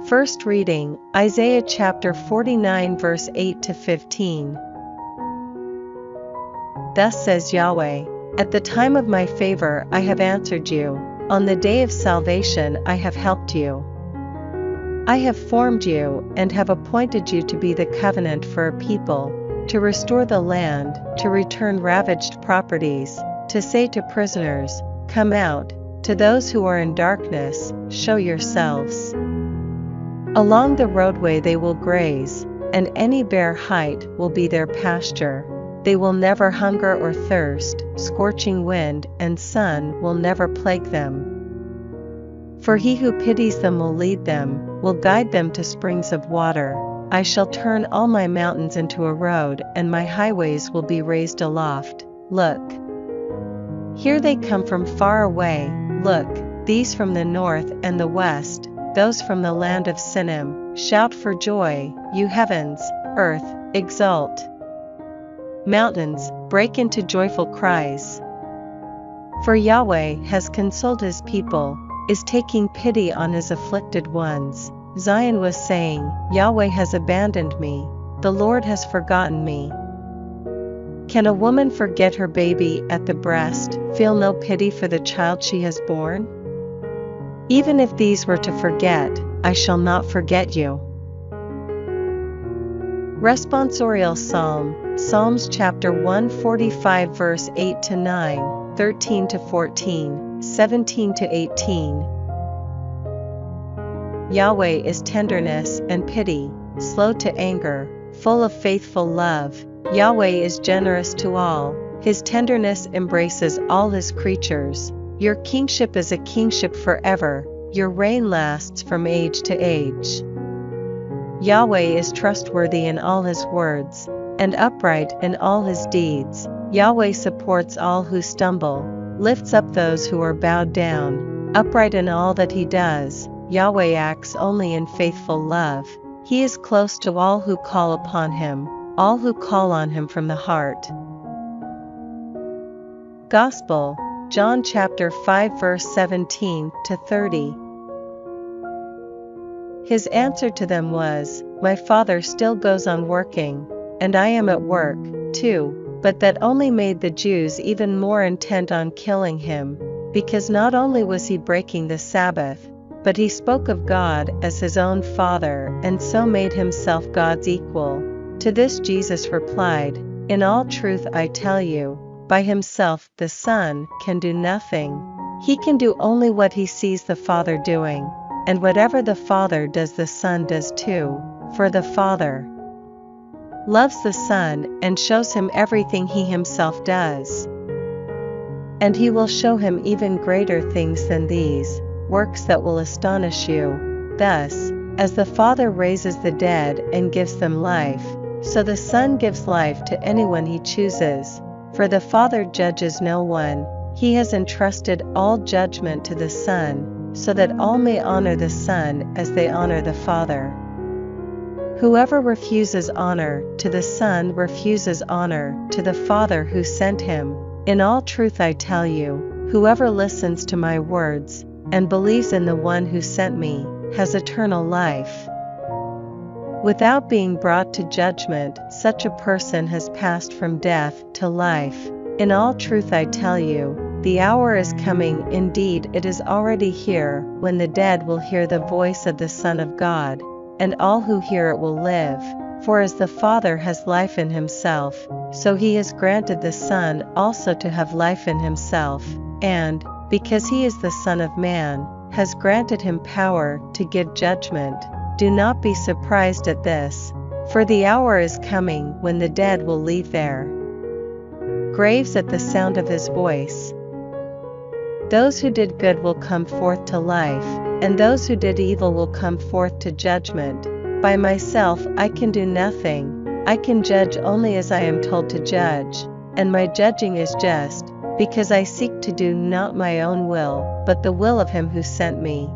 First reading, Isaiah chapter 49 verse 8 to 15. Thus says Yahweh, at the time of my favor I have answered you, on the day of salvation I have helped you. I have formed you and have appointed you to be the covenant for a people, to restore the land, to return ravaged properties, to say to prisoners, come out, to those who are in darkness, show yourselves. Along the roadway they will graze, and any bare height will be their pasture. They will never hunger or thirst, scorching wind and sun will never plague them. For he who pities them will lead them, will guide them to springs of water. I shall turn all my mountains into a road, and my highways will be raised aloft. Look, here they come from far away, look, these from the north and the west, those from the land of Sinim. Shout for joy, you heavens, earth, exult. Mountains, break into joyful cries. For Yahweh has consoled his people, is taking pity on his afflicted ones. Zion was saying, Yahweh has abandoned me, the Lord has forgotten me. Can a woman forget her baby at the breast, feel no pity for the child she has borne? Even if these were to forget, I shall not forget you. Responsorial Psalm, Psalms chapter 145 verse 8 to 9, 13 to 14, 17 to 18. Yahweh is tenderness and pity, slow to anger, full of faithful love. Yahweh is generous to all, his tenderness embraces all his creatures. Your kingship is a kingship forever, your reign lasts from age to age. Yahweh is trustworthy in all his words, and upright in all his deeds. Yahweh supports all who stumble, lifts up those who are bowed down, upright in all that he does. Yahweh acts only in faithful love. He is close to all who call upon him, all who call on him from the heart. Gospel, John chapter 5 verse 17 to 30. His answer to them was, my Father still goes on working, and I am at work, too. But that only made the Jews even more intent on killing him, because not only was he breaking the Sabbath, but he spoke of God as his own Father and so made himself God's equal. To this Jesus replied, in all truth I tell you, by himself the Son can do nothing. He can do only what he sees the Father doing, and whatever the Father does the Son does too, for the Father loves the Son and shows him everything he himself does. And he will show him even greater things than these, works that will astonish you. Thus, as the Father raises the dead and gives them life, so the Son gives life to anyone he chooses. For the Father judges no one, he has entrusted all judgment to the Son, so that all may honor the Son as they honor the Father. Whoever refuses honor to the Son refuses honor to the Father who sent him. In all truth I tell you, whoever listens to my words, and believes in the one who sent me, has eternal life. Without being brought to judgment, such a person has passed from death to life. In all truth I tell you, the hour is coming, indeed it is already here, when the dead will hear the voice of the Son of God, and all who hear it will live. For as the Father has life in himself, so he has granted the Son also to have life in himself, and, because he is the Son of Man, has granted him power to give judgment. Do not be surprised at this, for the hour is coming when the dead will leave their graves at the sound of his voice. Those who did good will come forth to life, and those who did evil will come forth to judgment. By myself I can do nothing, I can judge only as I am told to judge, and my judging is just, because I seek to do not my own will, but the will of him who sent me.